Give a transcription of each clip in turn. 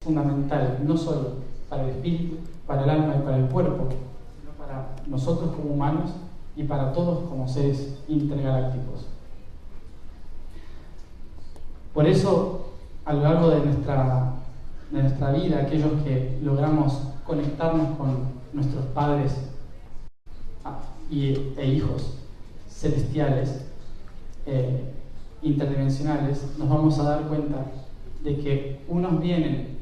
fundamental, no solo para el espíritu, para el alma y para el cuerpo, sino para nosotros como humanos y para todos como seres intergalácticos. Por eso, a lo largo de nuestra vida, aquellos que logramos conectarnos con nuestros padres e hijos celestiales, interdimensionales, nos vamos a dar cuenta de que unos vienen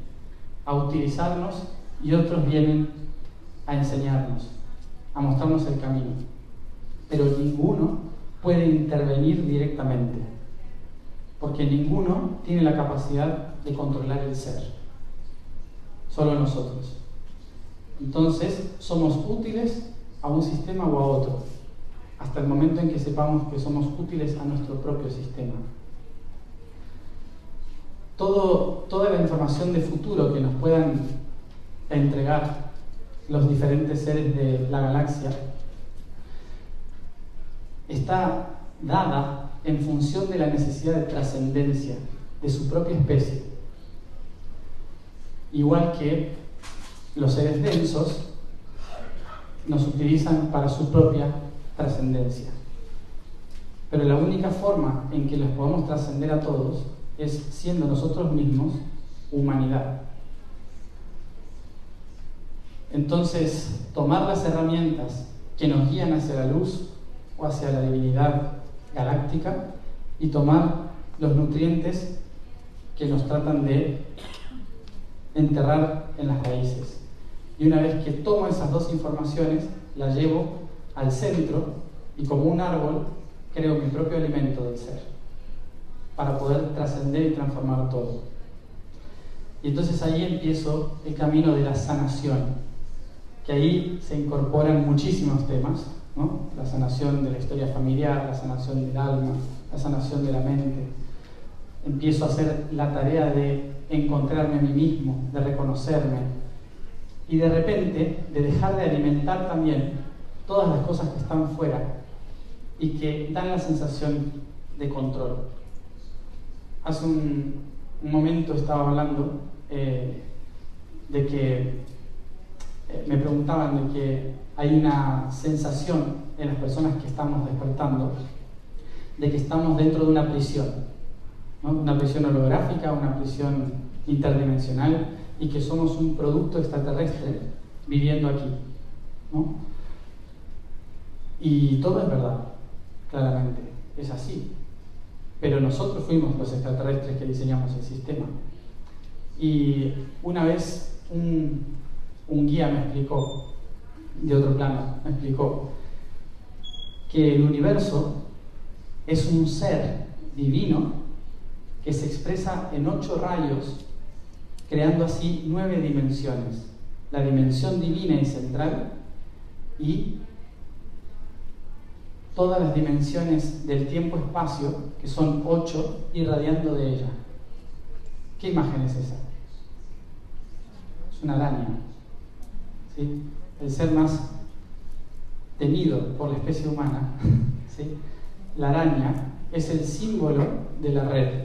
a utilizarnos y otros vienen a enseñarnos, a mostrarnos el camino. Pero ninguno puede intervenir directamente, porque ninguno tiene la capacidad de controlar el ser, solo nosotros. Entonces, somos útiles a un sistema o a otro, hasta el momento en que sepamos que somos útiles a nuestro propio sistema. Toda la información de futuro que nos puedan entregar los diferentes seres de la galaxia está dada en función de la necesidad de trascendencia de su propia especie. Igual que los seres densos nos utilizan para su propia trascendencia. Pero la única forma en que los podemos trascender a todos es siendo nosotros mismos humanidad. Entonces, tomar las herramientas que nos guían hacia la luz o hacia la divinidad galáctica y tomar los nutrientes que nos tratan de enterrar en las raíces. Y una vez que tomo esas dos informaciones, las llevo al centro y como un árbol creo mi propio alimento del ser, para poder trascender y transformar todo. Y entonces ahí empiezo el camino de la sanación, que ahí se incorporan muchísimos temas, ¿no? La sanación de la historia familiar, la sanación del alma, la sanación de la mente. Empiezo a hacer la tarea de encontrarme a mí mismo, de reconocerme, y de repente de dejar de alimentar también todas las cosas que están fuera y que dan la sensación de control. Hace un momento estaba hablando de que me preguntaban de que hay una sensación en las personas que estamos despertando de que estamos dentro de una prisión, ¿no? Una prisión holográfica, una prisión interdimensional, y que somos un producto extraterrestre viviendo aquí, ¿no? Y todo es verdad, claramente, es así. Pero nosotros fuimos los extraterrestres que diseñamos el sistema. Y una vez un guía me explicó, de otro plano, me explicó que el universo es un ser divino que se expresa en 8 rayos, creando así 9 dimensiones. La dimensión divina y central y todas las dimensiones del tiempo-espacio, que son 8, irradiando de ella. ¿Qué imagen es esa? Es una araña, ¿sí? El ser más temido por la especie humana, ¿sí? La araña es el símbolo de la red.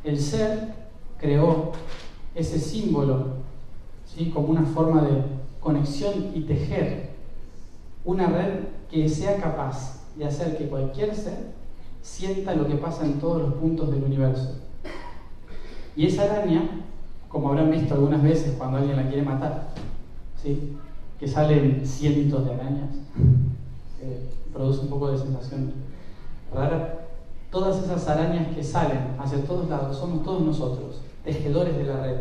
El ser creó ese símbolo, ¿sí? Como una forma de conexión y tejer una red que sea capaz de hacer que cualquier ser sienta lo que pasa en todos los puntos del universo. Y esa araña, como habrán visto algunas veces cuando alguien la quiere matar, ¿sí? Que salen cientos de arañas, produce un poco de sensación rara. Todas esas arañas que salen hacia todos lados somos todos nosotros, tejedores de la red.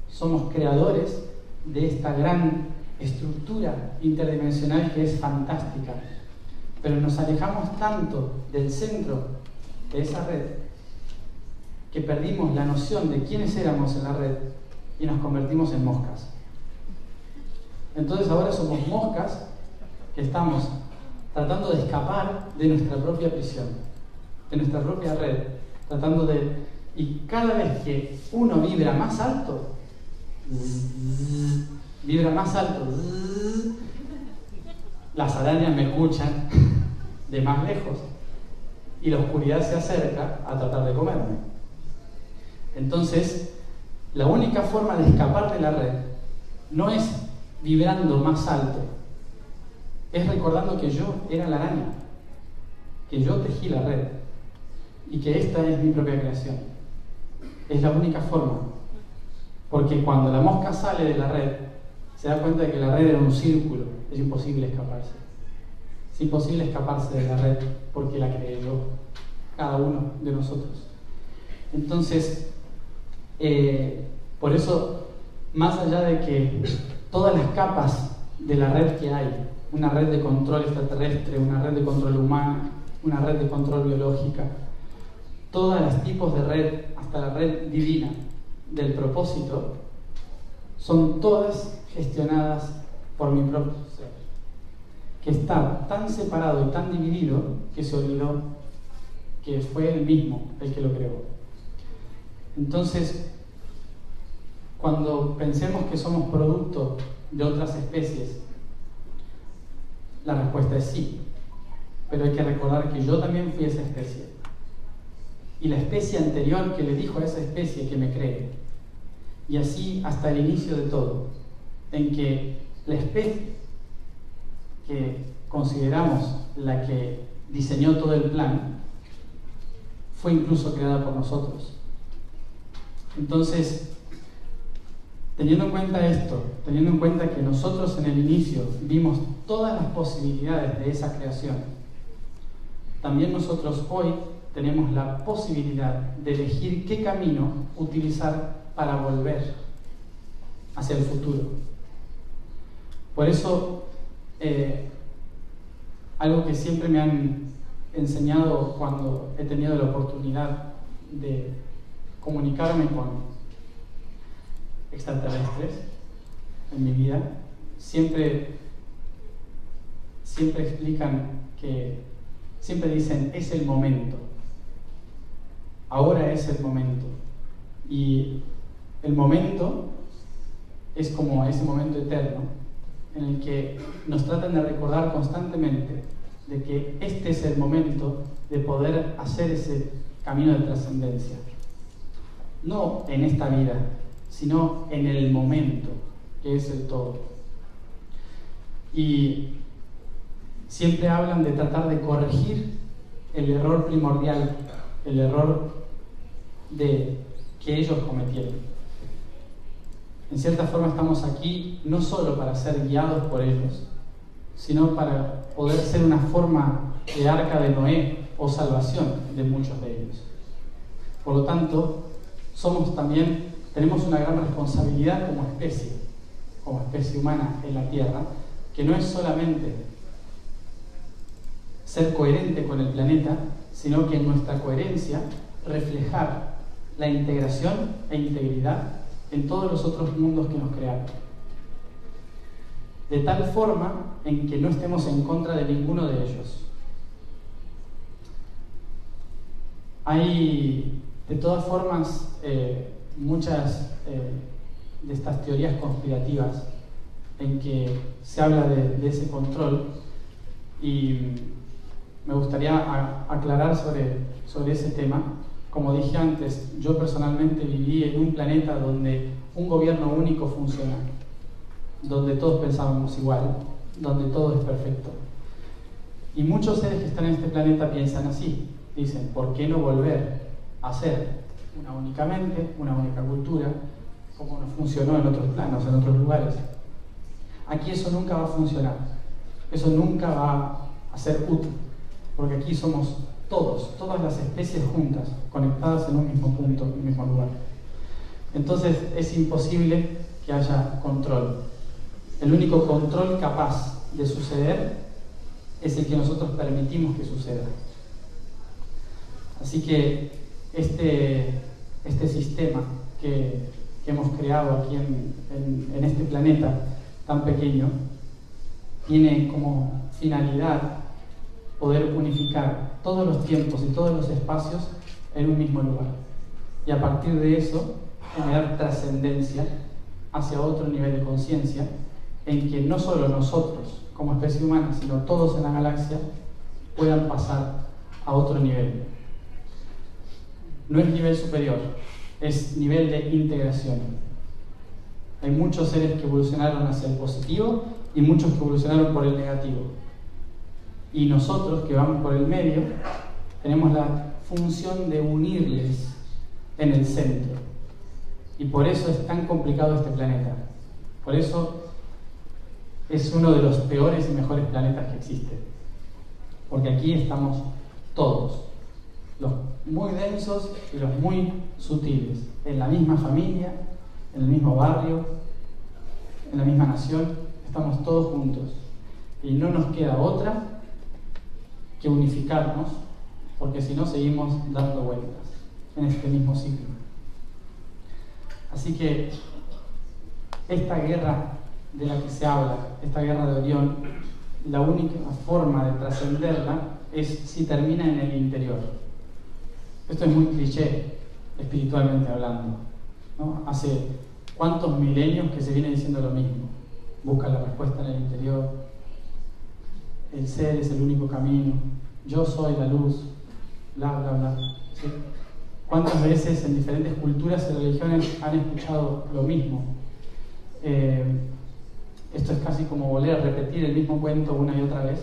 Somos creadores de esta gran estructura interdimensional que es fantástica, pero nos alejamos tanto del centro de esa red que perdimos la noción de quiénes éramos en la red y nos convertimos en moscas. Entonces ahora somos moscas que estamos tratando de escapar de nuestra propia prisión, de nuestra propia red, tratando de... Y cada vez que uno vibra más alto, las arañas me escuchan de más lejos y la oscuridad se acerca a tratar de comerme. Entonces, La única forma de escapar de la red no es vibrando más alto, es recordando que yo era la araña, que yo tejí la red y que esta es mi propia creación. Es la única forma, porque cuando la mosca sale de la red, se da cuenta de que la red era un círculo, es imposible escaparse. Es imposible escaparse de la red porque la creé yo, cada uno de nosotros. Entonces, por eso, más allá de que todas las capas de la red que hay, una red de control extraterrestre, una red de control humana, una red de control biológica, todos los tipos de red, hasta la red divina del propósito, son todas gestionadas por mi propio ser, que está tan separado y tan dividido que se olvidó que fue él mismo el que lo creó. Entonces, cuando pensemos que somos producto de otras especies, la respuesta es sí, pero hay que recordar que yo también fui esa especie, y la especie anterior que le dijo a esa especie que me cree, y así hasta el inicio de todo, en que la especie que consideramos la que diseñó todo el plan fue incluso creada por nosotros. Entonces, teniendo en cuenta esto, teniendo en cuenta que nosotros en el inicio vimos todas las posibilidades de esa creación, también nosotros hoy tenemos la posibilidad de elegir qué camino utilizar para volver hacia el futuro. Por eso, algo que siempre me han enseñado cuando he tenido la oportunidad de comunicarme con extraterrestres en mi vida, siempre explican que, siempre dicen, es el momento, ahora es el momento. Y el momento es como ese momento eterno en el que nos tratan de recordar constantemente de que este es el momento de poder hacer ese camino de trascendencia. No en esta vida, sino en el momento, que es el todo. Y siempre hablan de tratar de corregir el error primordial, el error que ellos cometieron. En cierta forma estamos aquí no solo para ser guiados por ellos, sino para poder ser una forma de arca de Noé o salvación de muchos de ellos. Por lo tanto, tenemos una gran responsabilidad como especie humana en la Tierra, que no es solamente ser coherente con el planeta, sino que en nuestra coherencia reflejar la integración e integridad en todos los otros mundos que nos crearon. De tal forma en que no estemos en contra de ninguno de ellos. Hay, de todas formas, muchas de estas teorías conspirativas en que se habla de ese control, y me gustaría aclarar sobre ese tema. Como dije antes, yo personalmente viví en un planeta donde un gobierno único funciona, donde todos pensábamos igual, donde todo es perfecto. Y muchos seres que están en este planeta piensan así, dicen, ¿por qué no volver a ser una única mente, una única cultura, como no funcionó en otros planos, en otros lugares? Aquí eso nunca va a funcionar, eso nunca va a ser útil, porque aquí somos todas las especies juntas, conectadas en un mismo punto, en un mismo lugar. Entonces es imposible que haya control. El único control capaz de suceder es el que nosotros permitimos que suceda. Así que este sistema que hemos creado aquí en este planeta tan pequeño tiene como finalidad poder unificar todos los tiempos y todos los espacios en un mismo lugar, y a partir de eso generar trascendencia hacia otro nivel de conciencia, en que no solo nosotros como especie humana, sino todos en la galaxia puedan pasar a otro nivel. No es nivel superior, es nivel de integración. Hay muchos seres que evolucionaron hacia el positivo y muchos que evolucionaron por el negativo. Y nosotros, que vamos por el medio, tenemos la función de unirles en el centro. Y por eso es tan complicado este planeta. Por eso es uno de los peores y mejores planetas que existen. Porque aquí estamos todos, los muy densos y los muy sutiles, en la misma familia, en el mismo barrio, en la misma nación, estamos todos juntos. Y no nos queda otra que unificarnos, porque si no seguimos dando vueltas en este mismo ciclo. Así que esta guerra de la que se habla, esta guerra de Orión, la única forma de trascenderla es si termina en el interior. Esto es muy cliché, espiritualmente hablando, ¿no? Hace cuántos milenios que se viene diciendo lo mismo. Busca la respuesta en el interior. El ser es el único camino. Yo soy la luz. Bla, bla, bla. ¿Sí? ¿Cuántas veces en diferentes culturas y religiones han escuchado lo mismo? Esto es casi como volver a repetir el mismo cuento una y otra vez,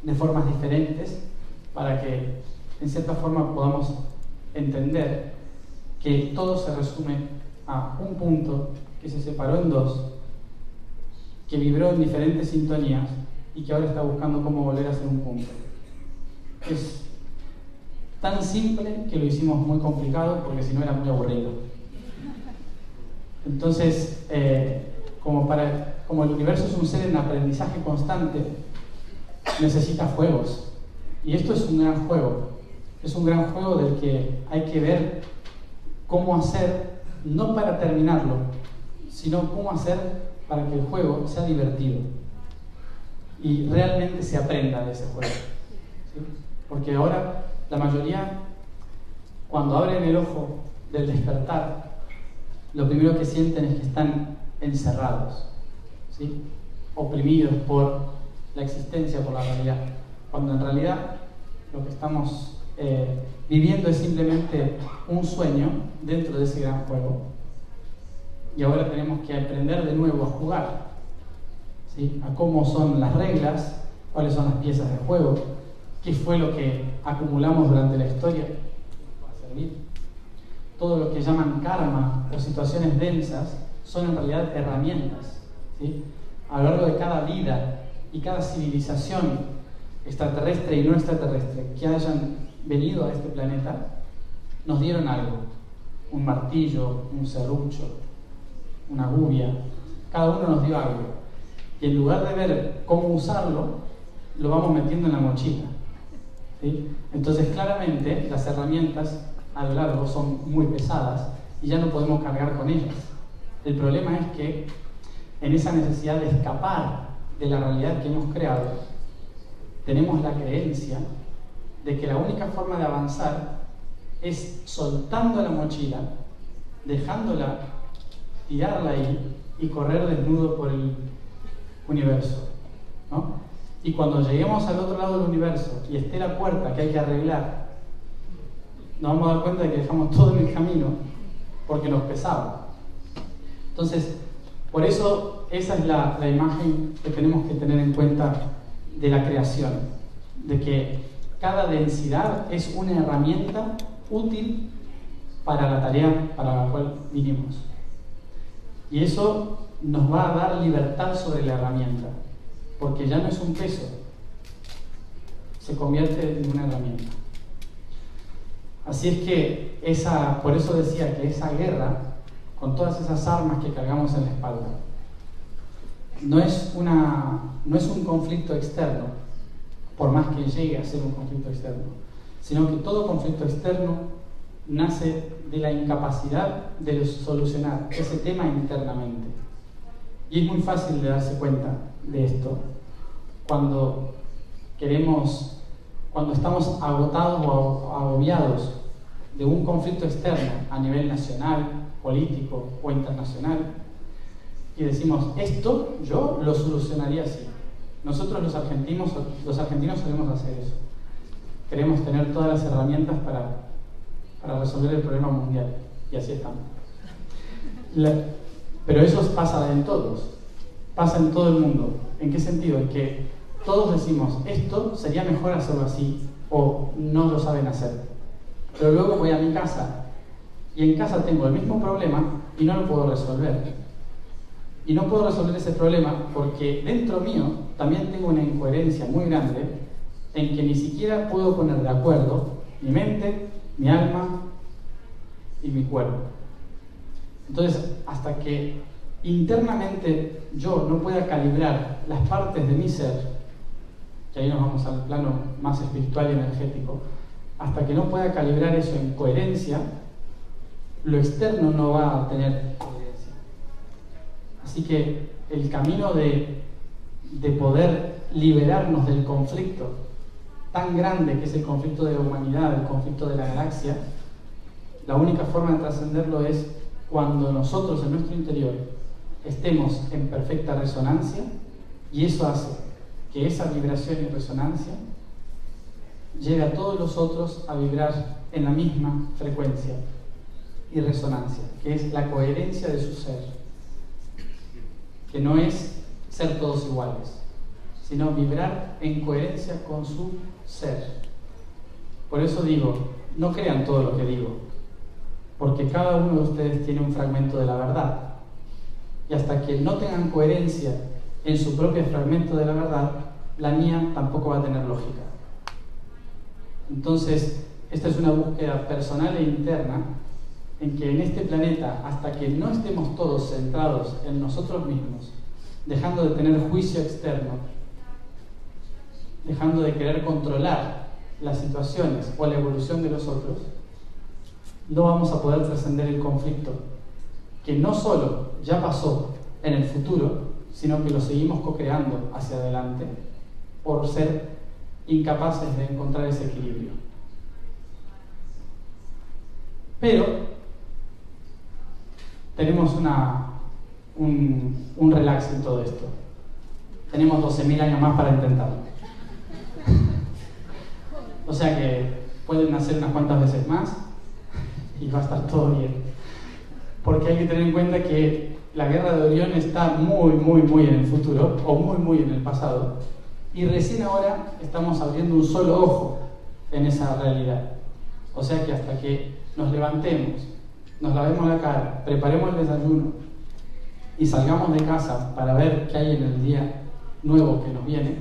de formas diferentes, para que en cierta forma podamos entender que todo se resume a un punto que se separó en dos, que vibró en diferentes sintonías y que ahora está buscando cómo volver a ser un punto. Es tan simple que lo hicimos muy complicado porque si no era muy aburrido. Entonces, como el universo es un ser en aprendizaje constante, necesita juegos. Y esto es un gran juego. Es un gran juego del que hay que ver cómo hacer, no para terminarlo, sino cómo hacer para que el juego sea divertido y realmente se aprenda de ese juego. ¿Sí? Porque ahora la mayoría, cuando abren el ojo del despertar, lo primero que sienten es que están encerrados, ¿sí? Oprimidos por la existencia, por la realidad, cuando en realidad lo que estamos viviendo es simplemente un sueño dentro de ese gran juego. Y ahora tenemos que aprender de nuevo a jugar, ¿sí? A cómo son las reglas, cuáles son las piezas de juego, qué fue lo que acumulamos durante la historia, va a servir. Todo lo que llaman karma o situaciones densas son en realidad herramientas, ¿sí? A lo largo de cada vida y cada civilización extraterrestre y no extraterrestre que hayan venido a este planeta, nos dieron algo: un martillo, un serrucho, una gubia. Cada uno nos dio algo. Y en lugar de ver cómo usarlo, lo vamos metiendo en la mochila, ¿sí? Entonces, claramente, las herramientas a lo largo son muy pesadas y ya no podemos cargar con ellas. El problema es que en esa necesidad de escapar de la realidad que hemos creado, tenemos la creencia de que la única forma de avanzar es soltando la mochila, dejándola, tirarla ahí y correr desnudo por el universo, ¿no? Y cuando lleguemos al otro lado del universo y esté la puerta que hay que arreglar, nos vamos a dar cuenta de que dejamos todo en el camino porque nos pesaba. Entonces, por eso esa es la imagen que tenemos que tener en cuenta de la creación, de que cada densidad es una herramienta útil para la tarea para la cual vinimos. Y eso nos va a dar libertad sobre la herramienta, porque ya no es un peso, se convierte en una herramienta. Así es que por eso decía que esa guerra, con todas esas armas que cargamos en la espalda, no es un conflicto externo, por más que llegue a ser un conflicto externo, sino que todo conflicto externo nace de la incapacidad de solucionar ese tema internamente. Y es muy fácil de darse cuenta de esto cuando estamos agotados o agobiados de un conflicto externo a nivel nacional, político o internacional, y decimos, esto yo lo solucionaría así. Nosotros los argentinos solemos hacer eso. Queremos tener todas las herramientas para resolver el problema mundial. Y así estamos. Pero eso pasa en todos, pasa en todo el mundo. ¿En qué sentido? En que todos decimos, esto sería mejor hacerlo así, o no lo saben hacer. Pero luego voy a mi casa, y en casa tengo el mismo problema y no lo puedo resolver. Y no puedo resolver ese problema porque dentro mío también tengo una incoherencia muy grande en que ni siquiera puedo poner de acuerdo mi mente, mi alma y mi cuerpo. Entonces, hasta que internamente yo no pueda calibrar las partes de mi ser, que ahí nos vamos al plano más espiritual y energético, hasta que no pueda calibrar eso en coherencia, lo externo no va a tener coherencia. Así que el camino de poder liberarnos del conflicto tan grande que es el conflicto de la humanidad, el conflicto de la galaxia, la única forma de trascenderlo es cuando nosotros en nuestro interior estemos en perfecta resonancia, y eso hace que esa vibración y resonancia llegue a todos los otros a vibrar en la misma frecuencia y resonancia, que es la coherencia de su ser, que no es ser todos iguales, sino vibrar en coherencia con su ser. Por eso digo, no crean todo lo que digo, porque cada uno de ustedes tiene un fragmento de la verdad, y hasta que no tengan coherencia en su propio fragmento de la verdad, la mía tampoco va a tener lógica. Entonces, esta es una búsqueda personal e interna en que en este planeta, hasta que no estemos todos centrados en nosotros mismos, dejando de tener juicio externo, dejando de querer controlar las situaciones o la evolución de los otros, no vamos a poder trascender el conflicto, que no solo ya pasó en el futuro, sino que lo seguimos co-creando hacia adelante por ser incapaces de encontrar ese equilibrio. Pero tenemos un relax en todo esto. Tenemos 12.000 años más para intentarlo. O sea que pueden nacer unas cuantas veces más y va a estar todo bien. Porque hay que tener en cuenta que la guerra de Orión está muy en el futuro, o muy en el pasado, y recién ahora estamos abriendo un solo ojo en esa realidad. O sea que hasta que nos levantemos, nos lavemos la cara, preparemos el desayuno y salgamos de casa para ver qué hay en el día nuevo que nos viene,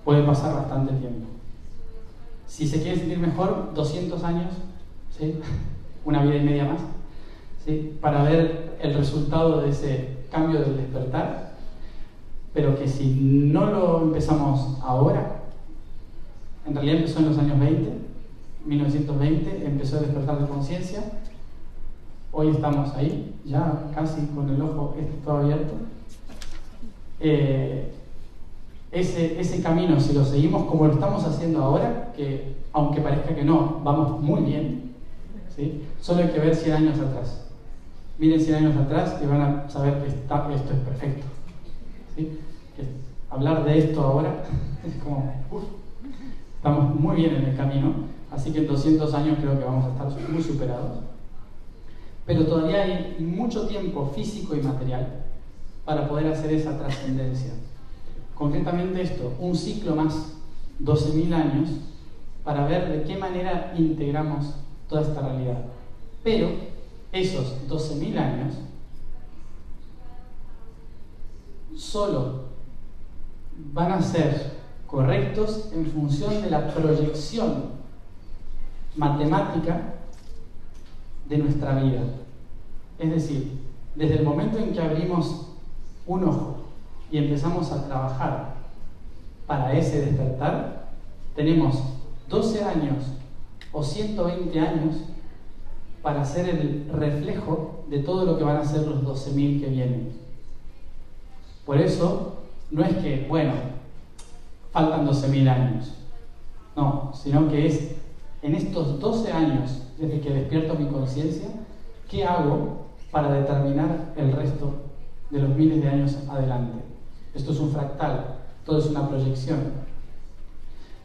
puede pasar bastante tiempo. Si se quiere sentir mejor, 200 años, ¿sí? Una vida y media más, ¿sí? Para ver el resultado de ese cambio del despertar, pero que si no lo empezamos ahora, en realidad empezó en los años 1920 empezó el despertar de conciencia. Hoy estamos ahí, ya casi con el ojo todo abierto. Ese camino, si lo seguimos como lo estamos haciendo ahora, que aunque parezca que no, vamos muy bien, ¿sí? Solo hay que ver 100 años atrás. Miren 100 años atrás y van a saber que esto es perfecto, ¿sí? Que hablar de esto ahora es como, estamos muy bien en el camino, así que en 200 años creo que vamos a estar muy superados. Pero todavía hay mucho tiempo físico y material para poder hacer esa trascendencia. Concretamente esto, un ciclo más, 12.000 años, para ver de qué manera integramos toda esta realidad. Pero esos 12.000 años solo van a ser correctos en función de la proyección matemática de nuestra vida. Es decir, desde el momento en que abrimos un ojo y empezamos a trabajar para ese despertar, tenemos 12 años o 120 años para ser el reflejo de todo lo que van a ser los 12.000 que vienen. Por eso, no es que, bueno, faltan 12.000 años. No, sino que es en estos 12 años, desde que despierto mi conciencia, ¿qué hago para determinar el resto de los miles de años adelante? Esto es un fractal, todo es una proyección.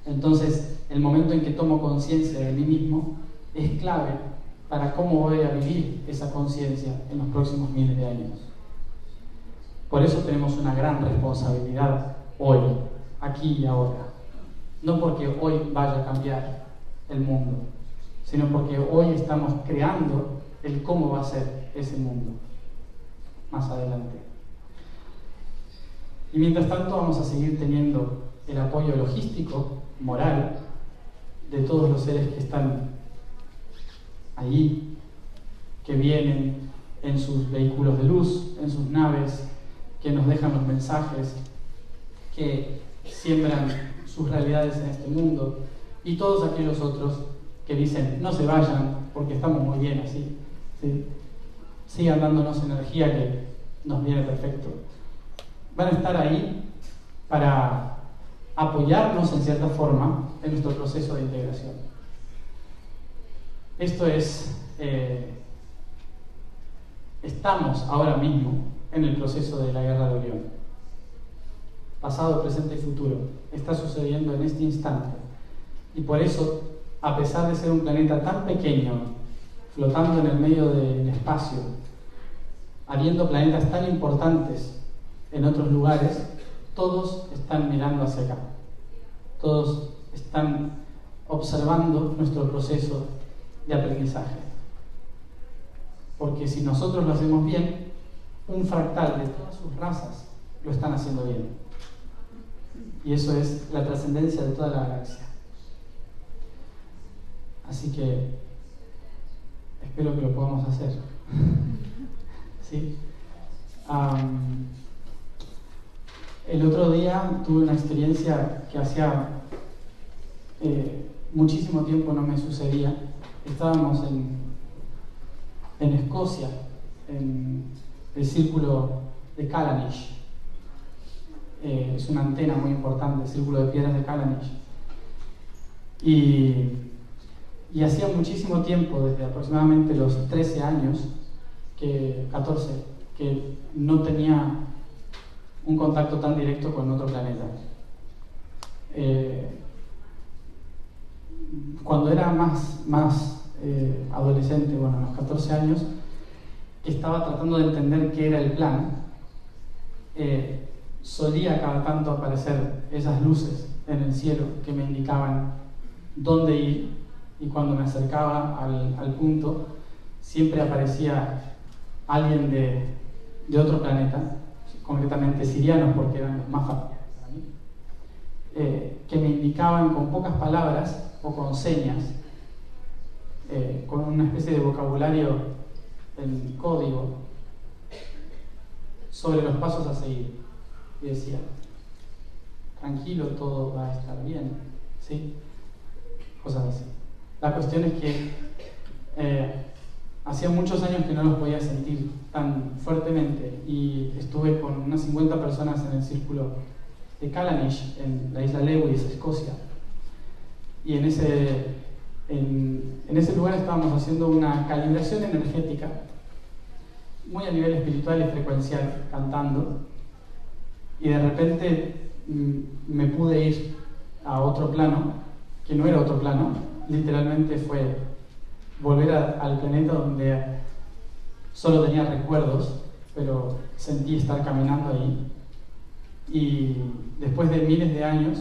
Entonces, el momento en que tomo conciencia de mí mismo es clave para cómo voy a vivir esa conciencia en los próximos miles de años. Por eso tenemos una gran responsabilidad hoy, aquí y ahora. No porque hoy vaya a cambiar el mundo, sino porque hoy estamos creando el cómo va a ser ese mundo más adelante. Y mientras tanto vamos a seguir teniendo el apoyo logístico, moral, de todos los seres que están allí, que vienen en sus vehículos de luz, en sus naves, que nos dejan los mensajes, que siembran sus realidades en este mundo, y todos aquellos otros que dicen, no se vayan, porque estamos muy bien así, ¿sí? Sigan dándonos energía que nos viene perfecto. Van a estar ahí para apoyarnos en cierta forma en nuestro proceso de integración. Esto es, estamos ahora mismo en el proceso de la Guerra de Orión. Pasado, presente y futuro. Está sucediendo en este instante. Y por eso, a pesar de ser un planeta tan pequeño, flotando en el medio del espacio, habiendo planetas tan importantes en otros lugares, todos están mirando hacia acá. Todos están observando nuestro proceso de aprendizaje. Porque si nosotros lo hacemos bien, un fractal de todas sus razas lo están haciendo bien. Y eso es la trascendencia de toda la galaxia. Así que espero que lo podamos hacer. ¿Sí? El otro día tuve una experiencia que hacía muchísimo tiempo no me sucedía. Estábamos en Escocia, en el círculo de Callanish. Es una antena muy importante, el círculo de piedras de Callanish. Y hacía muchísimo tiempo, desde aproximadamente los 13 años, 14, que no tenía un contacto tan directo con otro planeta. Cuando era más adolescente, bueno, a los 14 años, que estaba tratando de entender qué era el plan, solía cada tanto aparecer esas luces en el cielo que me indicaban dónde ir, y cuando me acercaba al punto, siempre aparecía alguien de otro planeta, concretamente sirianos, porque eran los más familiares para mí, que me indicaban con pocas palabras o con señas, con una especie de vocabulario en código, sobre los pasos a seguir. Y decía, tranquilo, todo va a estar bien, ¿sí? Cosas así. La cuestión es que hacía muchos años que no los podía sentir tan fuertemente, y estuve con unas 50 personas en el círculo de Callanish, en la isla Lewis, Escocia. Y en ese lugar estábamos haciendo una calibración energética, muy a nivel espiritual y frecuencial, cantando, y de repente me pude ir a otro plano, que no era otro plano, literalmente fue volver al planeta donde solo tenía recuerdos, pero sentí estar caminando ahí. Y después de miles de años,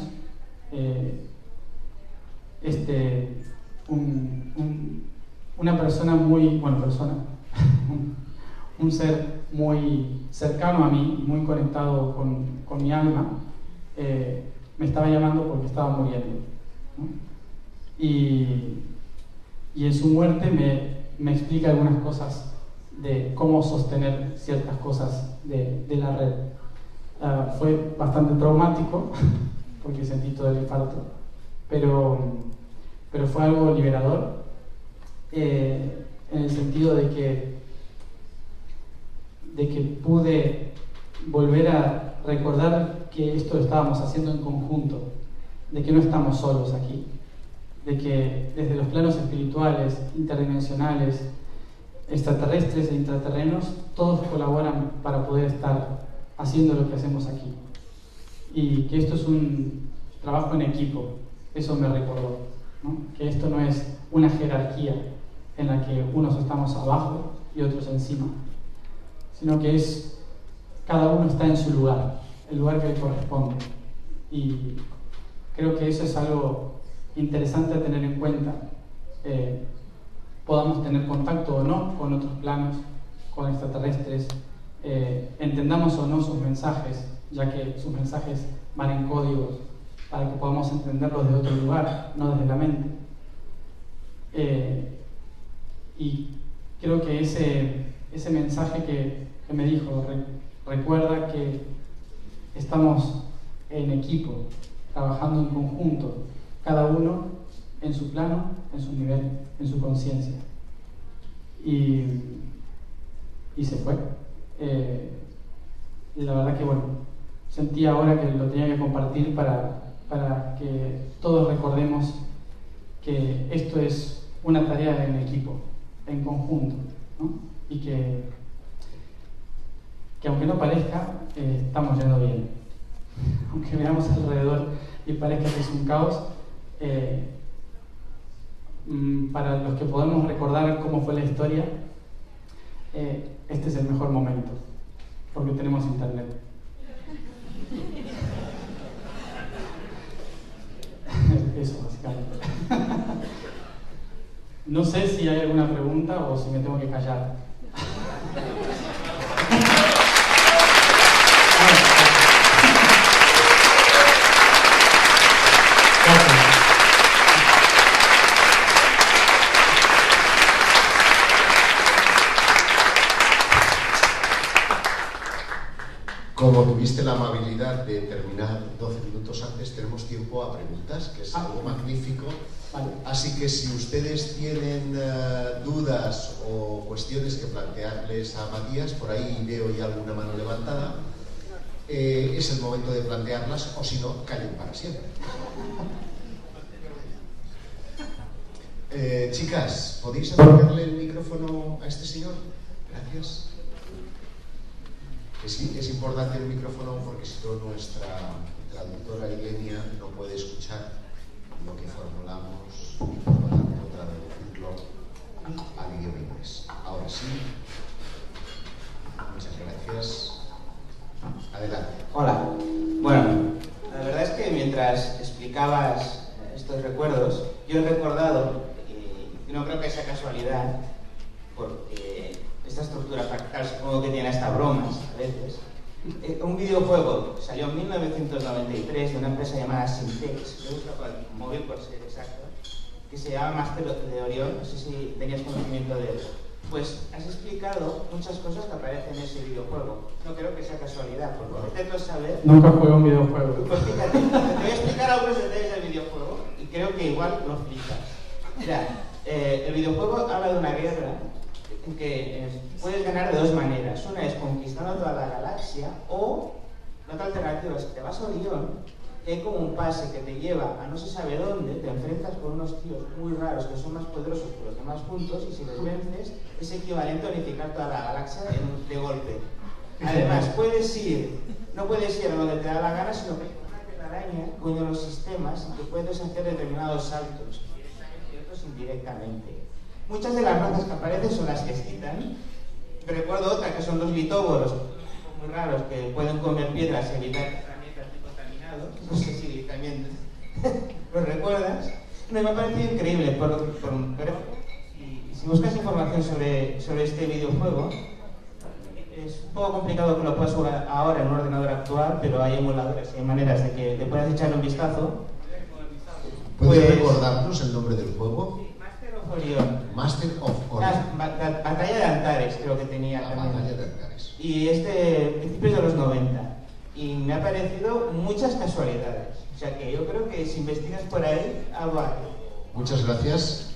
una persona muy, bueno, un ser muy cercano a mí, muy conectado con mi alma, me estaba llamando porque estaba muriendo, ¿no? Y en su muerte me explica algunas cosas de cómo sostener ciertas cosas de la red. Fue bastante traumático porque sentí todo el infarto, pero fue algo liberador, en el sentido de que pude volver a recordar que esto lo estábamos haciendo en conjunto, de que no estamos solos aquí, de que desde los planos espirituales, interdimensionales, extraterrestres e intraterrenos, todos colaboran para poder estar haciendo lo que hacemos aquí. Y que esto es un trabajo en equipo, eso me recordó, ¿no? Que esto no es una jerarquía, en la que unos estamos abajo y otros encima, sino que cada uno está en su lugar, el lugar que le corresponde. Y creo que eso es algo interesante a tener en cuenta. Podamos tener contacto o no con otros planos, con extraterrestres, entendamos o no sus mensajes, ya que sus mensajes van en códigos, para que podamos entenderlos de otro lugar, no desde la mente. Y creo que ese mensaje que me dijo, recuerda que estamos en equipo, trabajando en conjunto, cada uno en su plano, en su nivel, en su conciencia. Y se fue. Y la verdad que bueno, sentí ahora que lo tenía que compartir para que todos recordemos que esto es una tarea en equipo, en conjunto, ¿no? Y que aunque no parezca, estamos yendo bien. Aunque veamos alrededor y parezca que es un caos, para los que podemos recordar cómo fue la historia, este es el mejor momento, porque tenemos internet. Eso, básicamente. No sé si hay alguna pregunta o si me tengo que callar. Como tuviste la amabilidad de terminar 12 minutos antes, tenemos tiempo a preguntas, que es algo magnífico. Vale. Así que si ustedes tienen dudas o cuestiones que plantearles a Matías, por ahí veo ya alguna mano levantada, es el momento de plantearlas, o si no, callen para siempre. Chicas, ¿podéis acercarle el micrófono a este señor? Gracias. Es importante el micrófono porque si no nuestra traductora Ilenia no puede escuchar lo que formulamos, por lo tanto traducirlo al idioma inglés. Ahora sí, muchas gracias. Adelante. Hola. Bueno, la verdad es que mientras explicabas estos recuerdos, yo he recordado, y no creo que sea casualidad, porque esta estructura fractal supongo que tiene hasta bromas a veces. Un videojuego salió en 1993 de una empresa llamada Syntex, yo uso el móvil por ser exacto, que se llama Master de Orion, no sé si tenías conocimiento de él. Pues has explicado muchas cosas que aparecen en ese videojuego. No creo que sea casualidad, porque intento saber... Nunca jugué un videojuego. Pues fíjate, te voy a explicar algunos detalles del videojuego y creo que igual lo flipas. Mira, el videojuego habla de una guerra en que puedes ganar de dos maneras. Una es conquistando toda la galaxia, o la otra alternativa es que te vas a Orión, que hay como un pase que te lleva a no se sabe dónde, te enfrentas con unos tíos muy raros que son más poderosos que los demás juntos, y si les vences es equivalente a unificar toda la galaxia de golpe. Además, no puedes ir a donde te da la gana, sino que hay una telaraña con los sistemas que puedes hacer determinados saltos, y otros indirectamente. Muchas de las razas que aparecen son las que citan. Recuerdo otra que son los litóboros, muy raros, que pueden comer piedras y evitar que esté contaminado. No sé si también lo recuerdas. No, me ha parecido increíble. Si buscas información sobre este videojuego, es un poco complicado que lo puedas jugar ahora en un ordenador actual, pero hay emuladores y hay maneras de que te puedas echar un vistazo. ¿Puedes recordarnos el nombre del juego? Orión. Master of Orion. Batalla de Antares creo que tenía también. Batalla de Antares. Y principios de los 90. Y me ha parecido muchas casualidades. O sea que yo creo que si investigas por ahí, algo hay. Muchas gracias.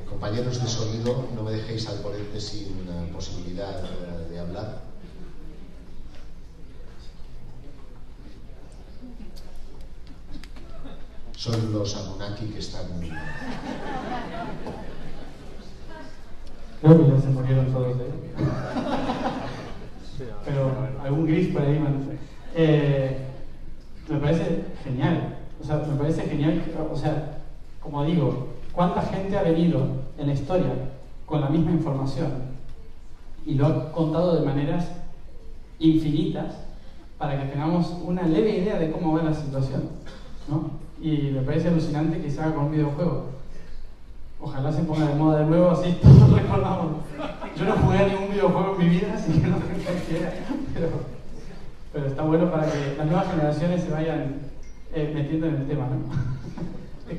Compañeros de sonido, no me dejéis al ponente sin posibilidad de hablar. Son los Anunnaki que están... Creo que ya se murieron todos, pero algún gris por ahí, me parece genial. O sea, me parece genial, como digo, ¿cuánta gente ha venido en la historia con la misma información y lo ha contado de maneras infinitas para que tengamos una leve idea de cómo va la situación, ¿no? Y me parece alucinante que se haga con un videojuego. Ojalá se ponga de moda de nuevo, así todos recordamos. Yo no jugué a ningún videojuego en mi vida, así que no sé qué era, pero está bueno para que las nuevas generaciones se vayan metiendo en el tema, ¿no?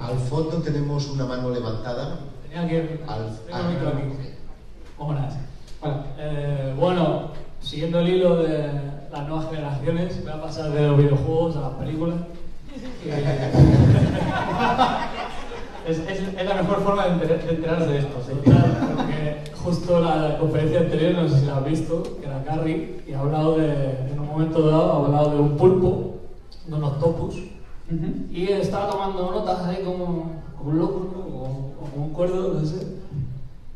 Al fondo tenemos una mano levantada. Tenía que... Tengo micro aquí. Buenas. Bueno, siguiendo el hilo de las nuevas generaciones, voy a pasar de los videojuegos a las películas. Es la mejor forma de enterarse de esto, ¿sí? Total, porque justo la conferencia anterior, no sé si la has visto, que era Carrie, y ha hablado en un momento dado, ha hablado de un pulpo, de un octopus, y estaba tomando notas ahí como un loco, ¿no? o como un cuerdo, no sé.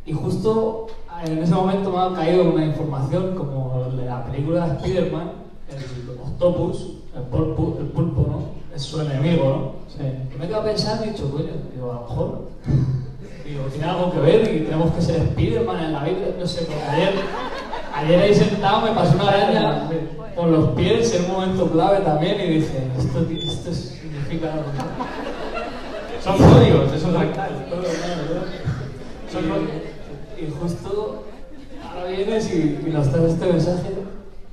Y justo en ese momento me ha caído una información como de la película de Spider-Man, el octopus, el pulpo, ¿no? Es su enemigo, ¿no? Sí. Y me he quedado pensando y he dicho, coño, digo, a lo mejor tiene algo que ver y tenemos que ser Spider-Man en la vida, no sé, porque ayer ahí sentado me pasó una araña por los pies en un momento clave también y dije, esto significa algo, ¿no? Son códigos, eso es fractal. Y justo ahora vienes y nos traes este mensaje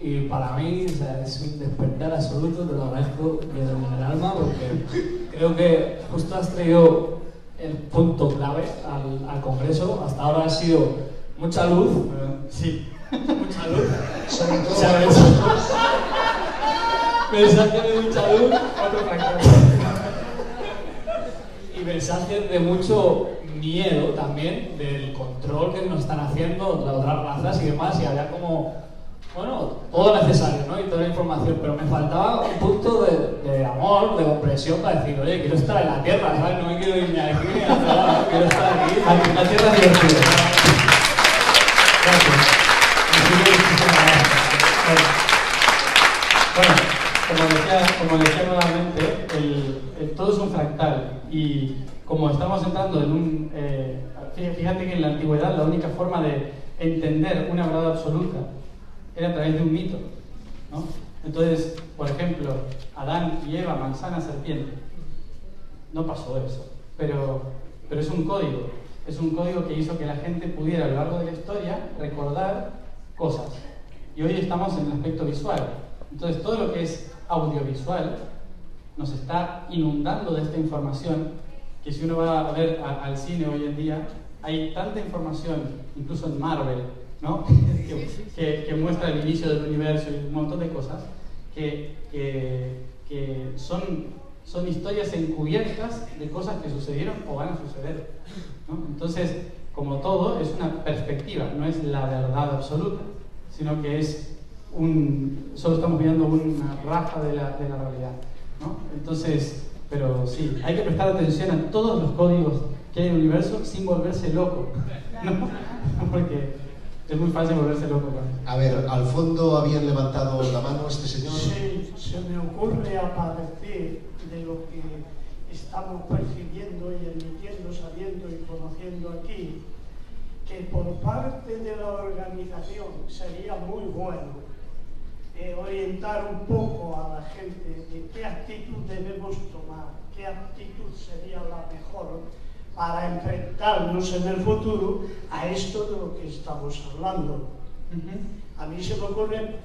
y para mí, o sea, es un despertar absoluto, te lo agradezco desde el alma porque creo que justo has traído el punto clave al Congreso. Hasta ahora ha sido mucha luz, sí, mucha luz, Sobre todo ¿sabes? Mensajes de mucha luz, otro fractal. Y mensajes de mucho miedo también del control que nos están haciendo las otras razas y demás, y había como, bueno, todo necesario, ¿no? Y toda la información, pero me faltaba un punto de amor, de comprensión para decir, oye, quiero estar en la Tierra, ¿sabes? No me quiero ir ni aquí ni a otro lado, quiero estar aquí. La Tierra es divertida. Gracias. Bueno, como decía nuevamente, todo es un fractal y como estamos entrando en un... fíjate que en la antigüedad la única forma de entender una verdad absoluta era a través de un mito, ¿no? Entonces, por ejemplo, Adán y Eva, manzana, serpiente. No pasó eso, pero es un código. Es un código que hizo que la gente pudiera a lo largo de la historia recordar cosas. Y hoy estamos en el aspecto visual. Entonces, todo lo que es audiovisual nos está inundando de esta información que si uno va a ver al cine hoy en día, hay tanta información, incluso en Marvel, ¿no? que muestra el inicio del universo y un montón de cosas que son historias encubiertas de cosas que sucedieron o van a suceder, ¿no? Entonces, como todo, es una perspectiva, no es la verdad absoluta, sino que es solo estamos viendo una raja de la realidad, ¿no? Entonces, pero sí, hay que prestar atención a todos los códigos que hay en el universo sin volverse loco, ¿no? Porque es muy fácil volverse loco. A ver, al fondo habían levantado la mano este señor. Sí, se me ocurre a partir de lo que estamos percibiendo y emitiendo, sabiendo y conociendo aquí, que por parte de la organización sería muy bueno orientar un poco a la gente de qué actitud debemos tomar, qué actitud sería la mejor para enfrentarnos en el futuro a esto de lo que estamos hablando. A mí se me ocurre,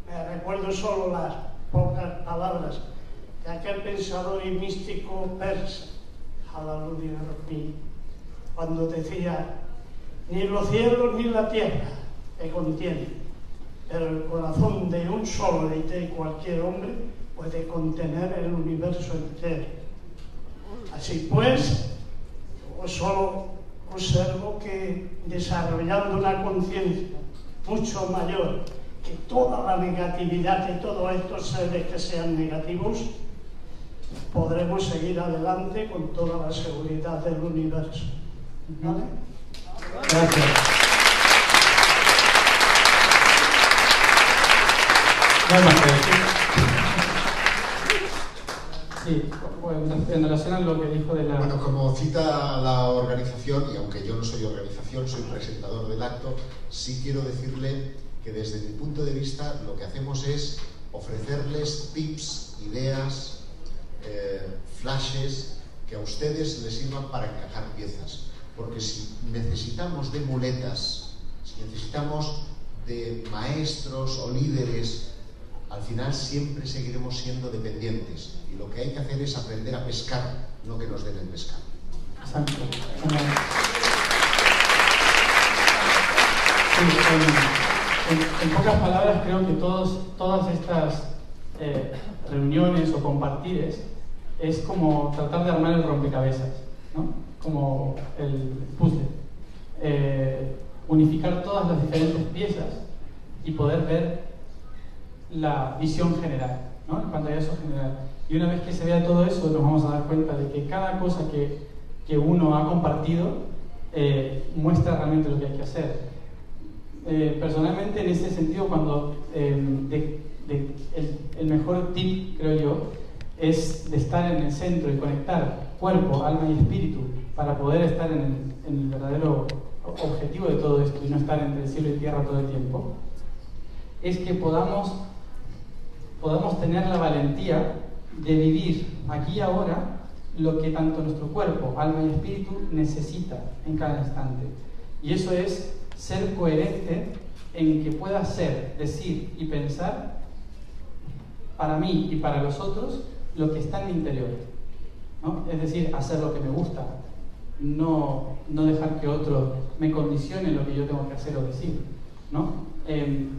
me recuerdo solo las pocas palabras de aquel pensador y místico persa, Jalaluddin Rumi, cuando decía: ni los cielos ni la tierra te contienen, pero el corazón de un solo de cualquier hombre puede contener el universo entero. Así pues, yo solo observo que desarrollando una conciencia mucho mayor que toda la negatividad de todos estos seres que sean negativos, podremos seguir adelante con toda la seguridad del universo. ¿Vale? Gracias. Bueno, sí, en relación a lo que dijo de la... Bueno, como cita la organización, y aunque yo no soy organización, soy presentador del acto, sí quiero decirle que desde mi punto de vista lo que hacemos es ofrecerles tips, ideas, flashes que a ustedes les sirvan para encajar piezas. Porque si necesitamos de muletas, si necesitamos de maestros o líderes, al final siempre seguiremos siendo dependientes. Y lo que hay que hacer es aprender a pescar, no que nos den el pescado. Exacto. En pocas palabras, creo que todas estas reuniones o compartires es como tratar de armar el rompecabezas, ¿no? Como el puzzle. Unificar todas las diferentes piezas y poder ver la visión general, ¿no? El pantallazo general. Y una vez que se vea todo eso, nos vamos a dar cuenta de que cada cosa que uno ha compartido muestra realmente lo que hay que hacer. Personalmente, en ese sentido, cuando el mejor tip, creo yo, es de estar en el centro y conectar cuerpo, alma y espíritu para poder estar en el verdadero objetivo de todo esto y no estar entre el cielo y tierra todo el tiempo, es que podamos tener la valentía de vivir aquí y ahora lo que tanto nuestro cuerpo, alma y espíritu necesita en cada instante. Y eso es ser coherente en que pueda ser, decir y pensar para mí y para los otros lo que está en mi interior, ¿no? Es decir, hacer lo que me gusta, no dejar que otro me condicione lo que yo tengo que hacer o decir, ¿no?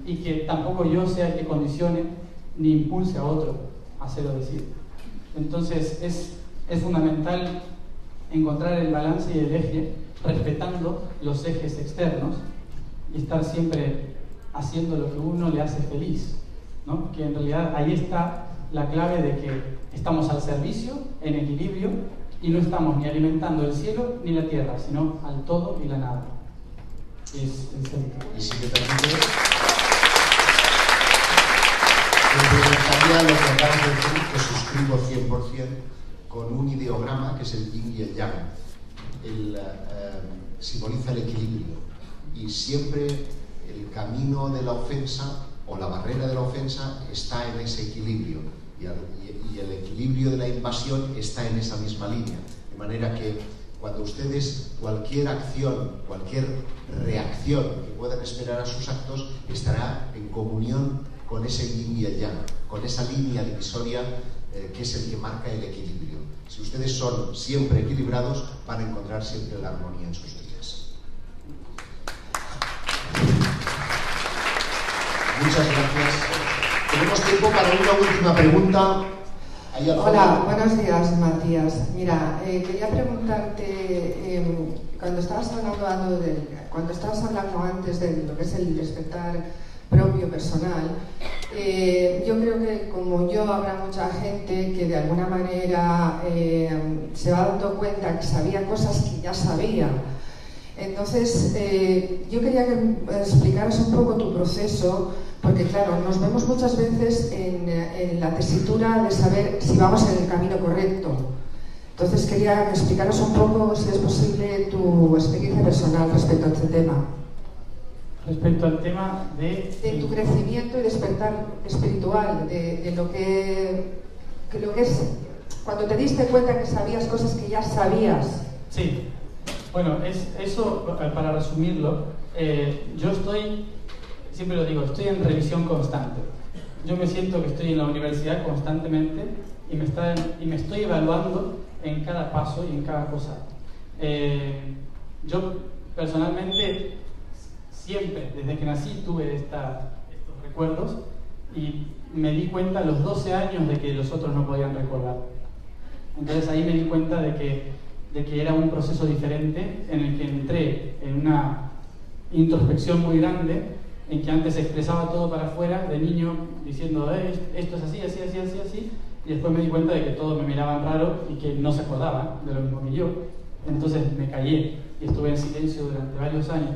Y que tampoco yo sea el que condicione ni impulse a otro a hacer o decir. Entonces es fundamental encontrar el balance y el eje respetando los ejes externos y estar siempre haciendo lo que uno le hace feliz, ¿no? Que en realidad ahí está la clave de que estamos al servicio, en equilibrio, y no estamos ni alimentando el cielo ni la tierra, sino al todo y la nada. Es el centro. Y si me permite, complementaría lo que acabas de decir, que suscribo 100% con un ideograma que es el yin y el yang. Simboliza el equilibrio. Y siempre el camino de la ofensa o la barrera de la ofensa está en ese equilibrio. Y el equilibrio de la invasión está en esa misma línea. De manera que cuando ustedes, cualquier acción, cualquier reacción que puedan esperar a sus actos, estará en comunión con ese yin y el yang, con esa línea divisoria que es el que marca el equilibrio. Si ustedes son siempre equilibrados, van a encontrar siempre la armonía en sus vidas. Muchas gracias. Tenemos tiempo para una última pregunta. Hola, buenos días, Matías. Mira, quería preguntarte, cuando estabas hablando antes de lo que es el despertar propio, personal, yo creo que como yo habrá mucha gente que de alguna manera se va dando cuenta que sabía cosas que ya sabía. Entonces, yo quería que me explicaras un poco tu proceso, porque claro, nos vemos muchas veces en la tesitura de saber si vamos en el camino correcto. Entonces quería que explicaras un poco, si es posible, tu experiencia personal respecto a este tema. Respecto al tema de tu crecimiento y despertar espiritual, de lo que es cuando te diste cuenta que sabías cosas que ya sabías. Sí, bueno, eso para resumirlo, yo estoy, siempre lo digo, estoy en revisión constante. Yo me siento que estoy en la universidad constantemente y me estoy evaluando en cada paso y en cada cosa. Yo personalmente siempre, desde que nací, tuve estos recuerdos y me di cuenta a los 12 años de que los otros no podían recordar. Entonces ahí me di cuenta de que era un proceso diferente en el que entré en una introspección muy grande, en que antes expresaba todo para afuera, de niño, diciendo esto es así, así, así, así, así, y después me di cuenta de que todos me miraban raro y que no se acordaban de lo mismo que yo. Entonces me callé y estuve en silencio durante varios años,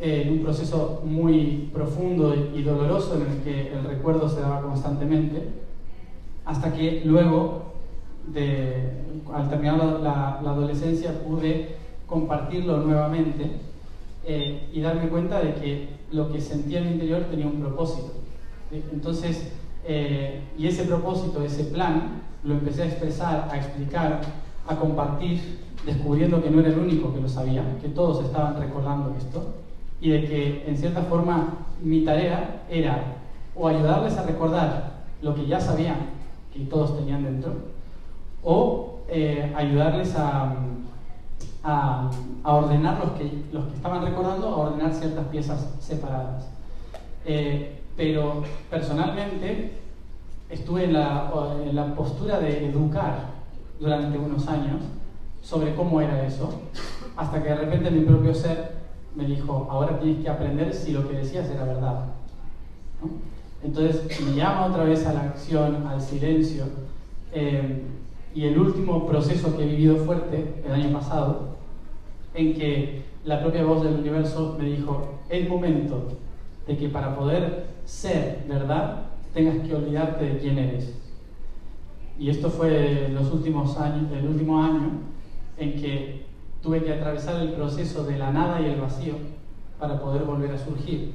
en un proceso muy profundo y doloroso en el que el recuerdo se daba constantemente, hasta que luego al terminar la adolescencia, pude compartirlo nuevamente y darme cuenta de que lo que sentía en mi interior tenía un propósito. ¿Sí? Entonces, y ese propósito, ese plan, lo empecé a expresar, a explicar, a compartir, descubriendo que no era el único que lo sabía, que todos estaban recordando esto, y de que en cierta forma mi tarea era o ayudarles a recordar lo que ya sabían que todos tenían dentro, o ayudarles a ordenar los que estaban recordando, a ordenar ciertas piezas separadas. Pero personalmente estuve en la postura de educar durante unos años sobre cómo era eso, hasta que de repente mi propio ser me dijo: ahora tienes que aprender si lo que decías era verdad, ¿no? Entonces me llama otra vez a la acción, al silencio, y el último proceso que he vivido fuerte el año pasado, en que la propia voz del universo me dijo: es momento de que para poder ser verdad tengas que olvidarte de quién eres. Y esto fue los últimos años, el último año en que tuve que atravesar el proceso de la nada y el vacío para poder volver a surgir,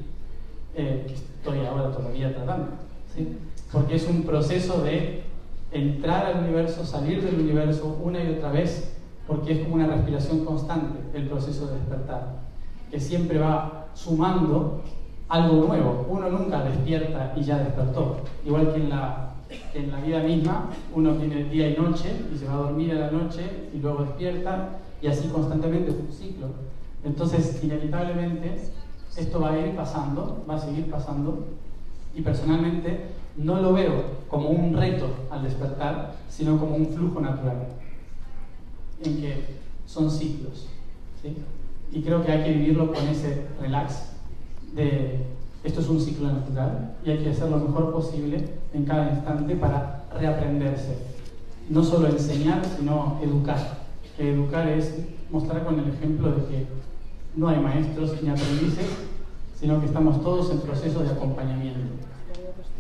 que estoy ahora todavía tratando, ¿sí? Porque es un proceso de entrar al universo, salir del universo una y otra vez, porque es como una respiración constante el proceso de despertar, que siempre va sumando algo nuevo. Uno nunca despierta y ya despertó, igual que en la vida misma uno tiene día y noche y se va a dormir a la noche y luego despierta, y así constantemente, es un ciclo. Entonces inevitablemente esto va a ir pasando, va a seguir pasando, y personalmente no lo veo como un reto al despertar, sino como un flujo natural en que son ciclos, ¿sí? Y creo que hay que vivirlo con ese relax de esto es un ciclo natural y hay que hacer lo mejor posible en cada instante para reaprenderse. No solo enseñar, sino educar. Que educar es mostrar con el ejemplo de que no hay maestros ni aprendices, sino que estamos todos en proceso de acompañamiento,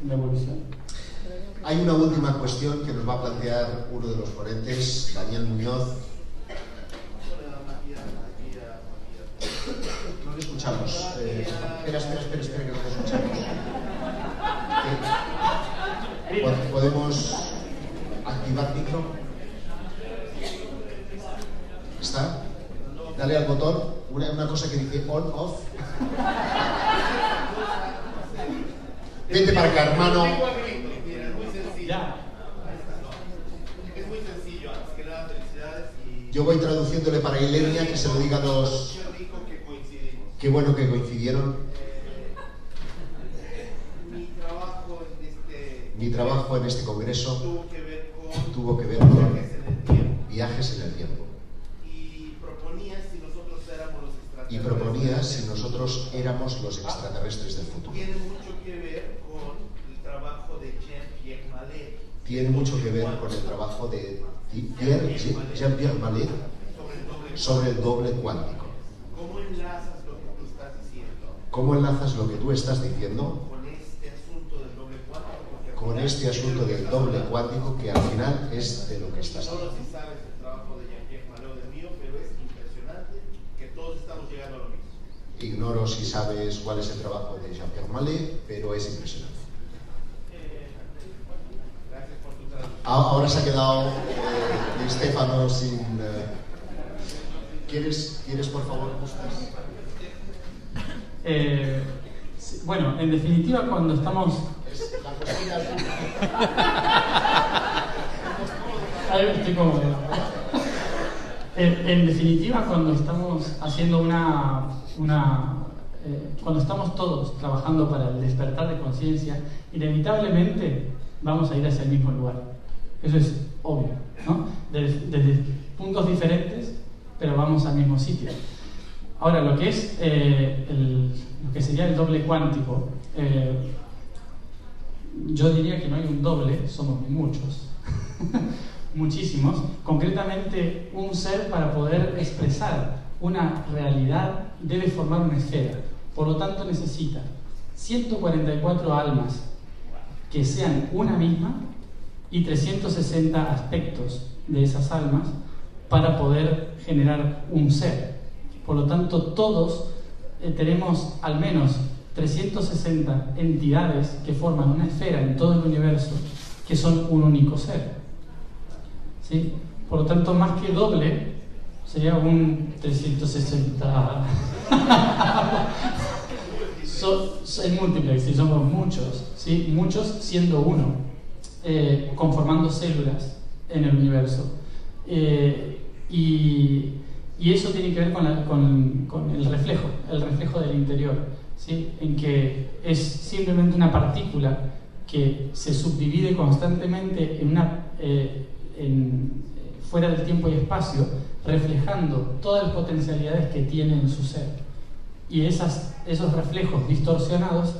de evolución. Hay una última cuestión que nos va a plantear uno de los ponentes, Daniel Muñoz. No le escuchamos. Espera, que no le escuchamos. ¿Podemos activar micro? ¿Está? Dale al botón. Una cosa que dice on, off. Vente para acá, hermano. Es muy sencillo. Es muy sencillo. Antes que nada, felicidades. Yo voy traduciéndole para Ilenia, que se lo diga a los... Qué bueno que coincidieron. Mi trabajo en este congreso tuvo que ver con viajes en el tiempo. Y proponía si nosotros éramos los extraterrestres del futuro. Tiene mucho que ver con el trabajo de Jean-Pierre Mallet. Tiene mucho que ver con el trabajo de Jean-Pierre Mallet sobre el doble cuántico. ¿Cómo enlazas lo que tú estás diciendo? ¿Cómo enlazas lo que tú estás diciendo con este asunto del doble cuántico? Con este asunto del doble cuántico, que al final es de lo que estás hablando. Solo si sabes el trabajo de Jean-Pierre Mallet o del mío, pero es impresionante que todos estamos llegando a lo mismo. Ignoro si sabes cuál es el trabajo de Jean-Pierre Mallet, pero es impresionante. Gracias por tu traducción. Ahora se ha quedado Estefano sin... ¿Quieres por favor, Gustas? Sí, bueno, en definitiva, cuando estamos... Estoy cómodo. En definitiva, cuando estamos haciendo cuando estamos todos trabajando para el despertar de conciencia, inevitablemente vamos a ir hacia el mismo lugar. Eso es obvio, ¿no? Desde puntos diferentes, pero vamos al mismo sitio. Ahora, lo que es lo que sería el doble cuántico, yo diría que no hay un doble, somos muchos, muchísimos. Concretamente, un ser, para poder expresar una realidad, debe formar una esfera. Por lo tanto, necesita 144 almas que sean una misma y 360 aspectos de esas almas para poder generar un ser. Por lo tanto, todos tenemos al menos 360 entidades que forman una esfera en todo el universo, que son un único ser. ¿Sí? Por lo tanto, más que doble, sería un 360... en múltiples, si somos muchos, ¿sí? Muchos siendo uno, conformando células en el universo. Y eso tiene que ver con el reflejo del interior, ¿sí? En que es simplemente una partícula que se subdivide constantemente fuera del tiempo y espacio, reflejando todas las potencialidades que tiene en su ser. Y esos reflejos distorsionados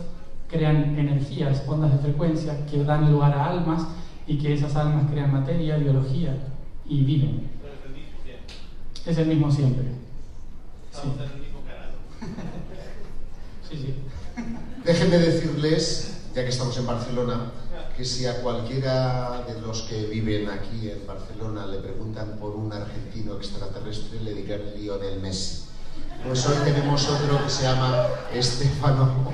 crean energías, ondas de frecuencia que dan lugar a almas, y que esas almas crean materia, biología y viven. Es el mismo siempre. Sí. Sí, sí. Déjenme decirles, ya que estamos en Barcelona, que si a cualquiera de los que viven aquí en Barcelona le preguntan por un argentino extraterrestre, le dirán Lionel Messi. Pues hoy tenemos otro que se llama Estefano.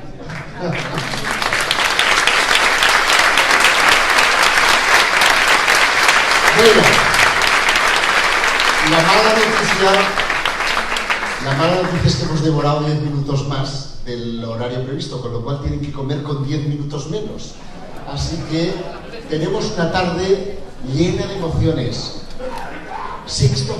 Bueno, la mala noticia es que hemos demorado 10 minutos más del horario previsto, con lo cual tienen que comer con 10 minutos menos. Así que tenemos una tarde llena de emociones. Sixto